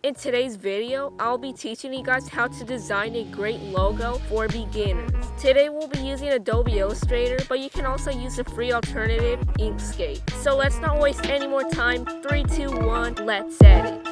In today's video, I'll be teaching you guys how to design a great logo for beginners. Today we'll be using Adobe Illustrator, but you can also use the free alternative, Inkscape. So let's not waste any more time. 3, 2, 1, let's edit.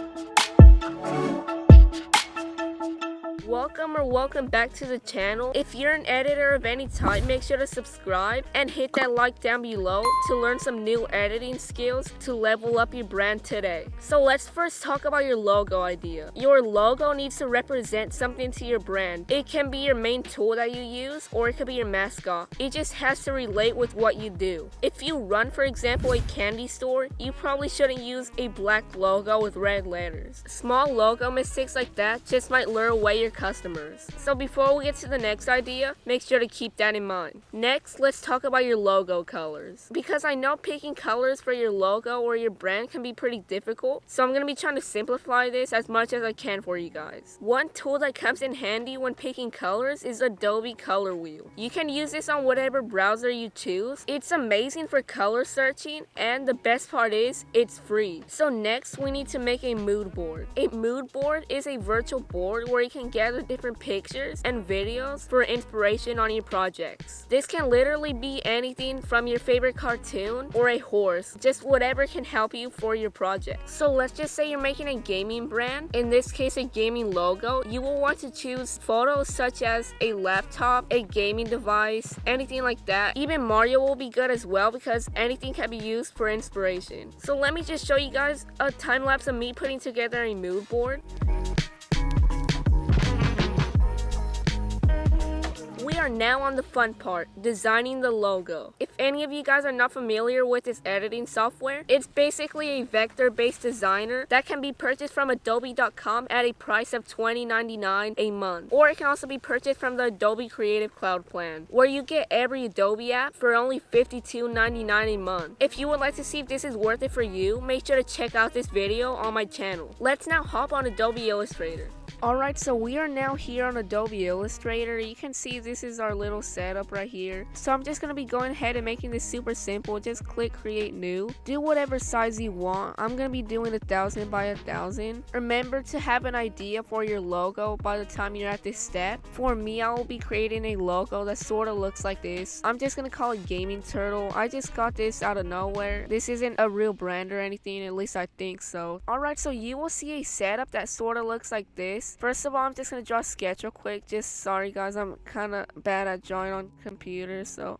Welcome back to the channel. If you're an editor of any type, make sure to subscribe and hit that like down below to learn some new editing skills to level up your brand today. So let's first talk about your logo idea. Your logo needs to represent something to your brand. It can be your main tool that you use, or it could be your mascot. It just has to relate with what you do. If you run, for example, a candy store, you probably shouldn't use a black logo with red letters. Small logo mistakes like that just might lure away your customers. So before we get to the next idea, make sure to keep that in mind. Next, let's talk about your logo colors. Because I know picking colors for your logo or your brand can be pretty difficult, so I'm going to be trying to simplify this as much as I can for you guys. One tool that comes in handy when picking colors is Adobe Color Wheel. You can use this on whatever browser you choose. It's amazing for color searching, and the best part is it's free. So next, we need to make a mood board. A mood board is a virtual board where you can gather different pictures and videos for inspiration on your projects. This can literally be anything from your favorite cartoon or a horse, just whatever can help you for your project. So let's just say you're making a gaming brand, in this case a gaming logo. You will want to choose photos such as a laptop, a gaming device, anything like that. Even Mario will be good as well because anything can be used for inspiration. So let me just show you guys a time lapse of me putting together a mood board. We are now on the fun part, designing the logo. If any of you guys are not familiar with this editing software, it's basically a vector-based designer that can be purchased from adobe.com at a price of $20.99 a month. Or it can also be purchased from the Adobe Creative Cloud plan, where you get every Adobe app for only $52.99 a month. If you would like to see if this is worth it for you, make sure to check out this video on my channel. Let's now hop on Adobe Illustrator. Alright, so we are now here on Adobe Illustrator. You can see this is our little setup right here. So I'm just going to be going ahead and making this super simple. Just click create new. Do whatever size you want. I'm going to be doing 1000 by 1000. Remember to have an idea for your logo by the time you're at this step. For me, I will be creating a logo that sort of looks like this. I'm just going to call it Gaming Turtle. I just got this out of nowhere. This isn't a real brand or anything, at least I think so. Alright, so you will see a setup that sort of looks like this. First of all, I'm just going to draw a sketch real quick. Just sorry guys, I'm kind of bad at drawing on computers, so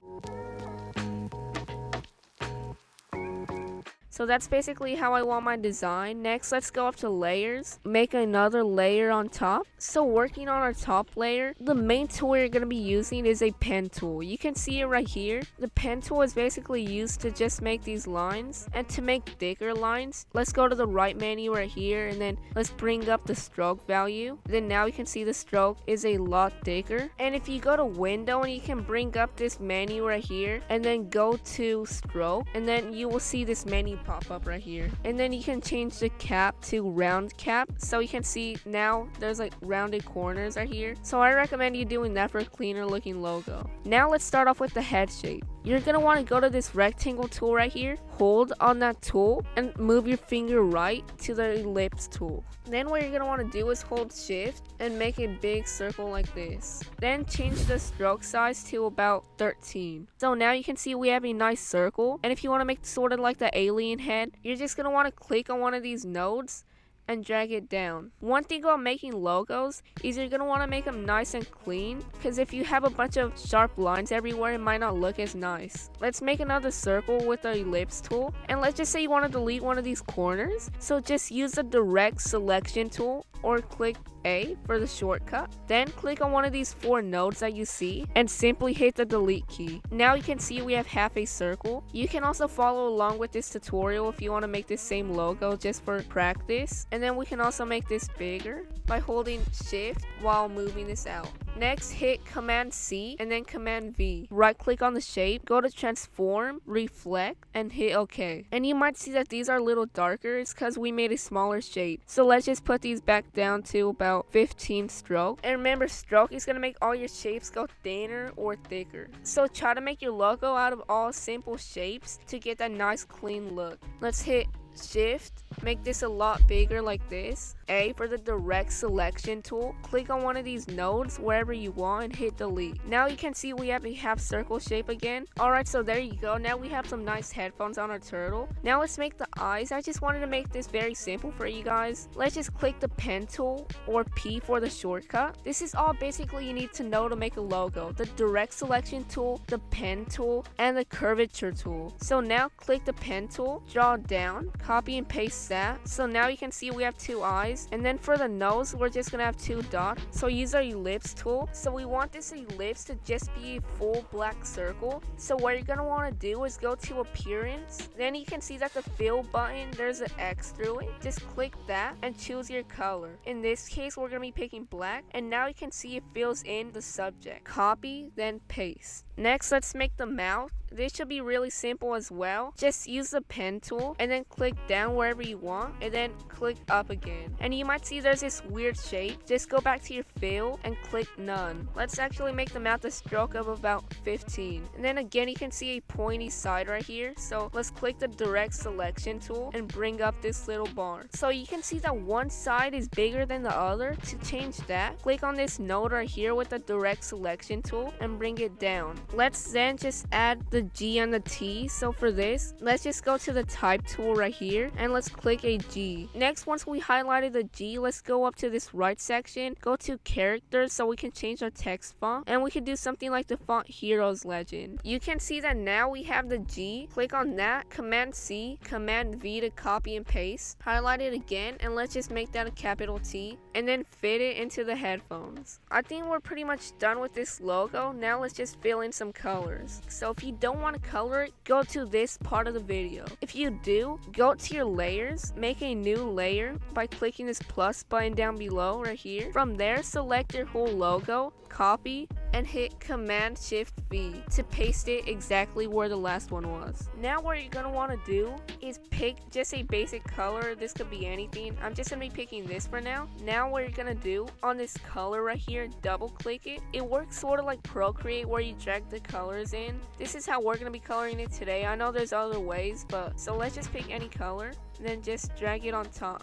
that's basically how I want my design. Next, let's go up to layers. Make another layer on top. So working on our top layer, the main tool you're going to be using is a pen tool. You can see it right here. The pen tool is basically used to just make these lines. And to make thicker lines, let's go to the right menu right here, and then let's bring up the stroke value. Then now you can see the stroke is a lot thicker. And if you go to window, and you can bring up this menu right here, and then go to stroke, and then you will see this menu pop up right here, and then you can change the cap to round cap, so you can see now there's like rounded corners right here. So I recommend you doing that for a cleaner looking logo. Now let's start off with the head shape. You're gonna want to go to this rectangle tool right here, hold on that tool, and move your finger right to the ellipse tool. Then what you're gonna want to do is hold shift and make a big circle like this. Then change the stroke size to about 13. So now you can see we have a nice circle, and if you want to make sort of like the alien head, you're just gonna want to click on one of these nodes and drag it down. One thing about making logos is you're going to want to make them nice and clean, because if you have a bunch of sharp lines everywhere, it might not look as nice. Let's make another circle with the ellipse tool, and let's just say you want to delete one of these corners, so just use the direct selection tool or click A for the shortcut. Then click on one of these 4 nodes that you see and simply hit the delete key. Now you can see we have half a circle. You can also follow along with this tutorial if you want to make this same logo just for practice. And then we can also make this bigger by holding shift while moving this out. Next, hit Command C and then Command V. Right click on the shape, go to transform, reflect, and hit OK. And you might see that these are a little darker. It's because we made a smaller shape. So let's just put these back down to about 15 stroke. And remember, stroke is going to make all your shapes go thinner or thicker. So try to make your logo out of all simple shapes to get that nice clean look. Let's hit Shift Make this a lot bigger like this. A for the direct selection tool, click on one of these nodes wherever you want and hit delete. Now you can see we have a half circle shape again. Alright, so there you go. Now we have some nice headphones on our turtle. Now let's make the eyes. I just wanted to make this very simple for you guys. Let's just click the pen tool or P for the shortcut. This is all basically you need to know to make a logo. The direct selection tool, the pen tool, and the curvature tool. So now click the pen tool, draw down, copy and paste that. So now you can see we have two eyes. And then for the nose, we're just gonna have two dots. So use our ellipse tool. So we want this ellipse to just be a full black circle. So what you're gonna wanna do is go to appearance. Then you can see that the fill button, there's an X through it. Just click that and choose your color. In this case, we're gonna be picking black. And now you can see it fills in the subject. Copy, then paste. Next, let's make the mouth. This should be really simple as well. Just use the pen tool and then click down wherever you want and then click up again. And you might see there's this weird shape. Just go back to your fill and click none. Let's actually make the mouth a stroke of about 15. And then again, you can see a pointy side right here. So let's click the direct selection tool and bring up this little bar. So you can see that one side is bigger than the other. To change that, click on this node right here with the direct selection tool and bring it down. Let's then just add the G and the T. So for this, let's just go to the type tool right here and let's click a G. Next, once we highlighted the G, let's go up to this right section, go to characters so we can change our text font, and we can do something like the font Heroes Legend. You can see that now we have the G. Click on that, Command C, Command V to copy and paste, highlight it again, and let's just make that a capital T and then fit it into the headphones. I think we're pretty much done with this logo. Now let's just fill in some colors. So if you don't want to color it, go to this part of the video. If you do, go to your layers, make a new layer by clicking this plus button down below right here. From there, select your whole logo, copy, and hit Command Shift V to paste it exactly where the last one was. Now what you're gonna want to do is pick just a basic color. This could be anything. I'm just gonna be picking this for now. Now what you're gonna do on this color right here, double click it. It works sort of like Procreate where you drag the colors in. This is how we're gonna be coloring it today. I know there's other ways, but so let's just pick any color and then just drag it on top.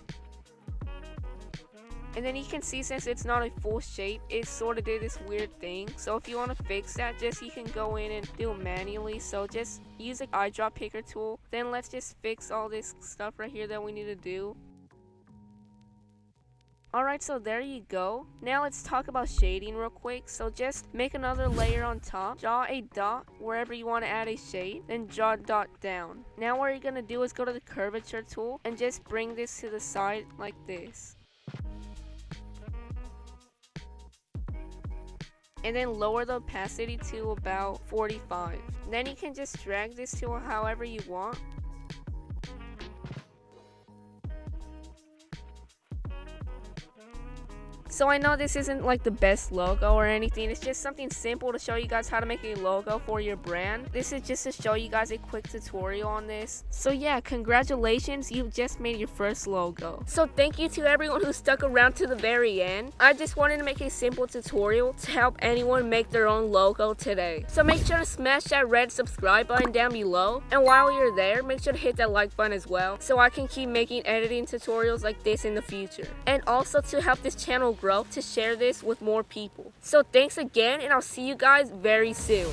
And then you can see since it's not a full shape, it sort of did this weird thing. So if you want to fix that, just you can go in and do it manually. So just use the eyedrop picker tool. Then let's just fix all this stuff right here that we need to do. Alright, so there you go. Now let's talk about shading real quick. So just make another layer on top, draw a dot wherever you want to add a shade, then draw a dot down. Now what you're going to do is go to the curvature tool and just bring this to the side like this. And then lower the opacity to about 45. Then you can just drag this to however you want. So I know this isn't like the best logo or anything. It's just something simple to show you guys how to make a logo for your brand. This is just to show you guys a quick tutorial on this. So yeah, congratulations, you've just made your first logo. So thank you to everyone who stuck around to the very end. I just wanted to make a simple tutorial to help anyone make their own logo today. So make sure to smash that red subscribe button down below. And while you're there, make sure to hit that like button as well, so I can keep making editing tutorials like this in the future. And also to help this channel grow, to share this with more people. So thanks again, and I'll see you guys very soon.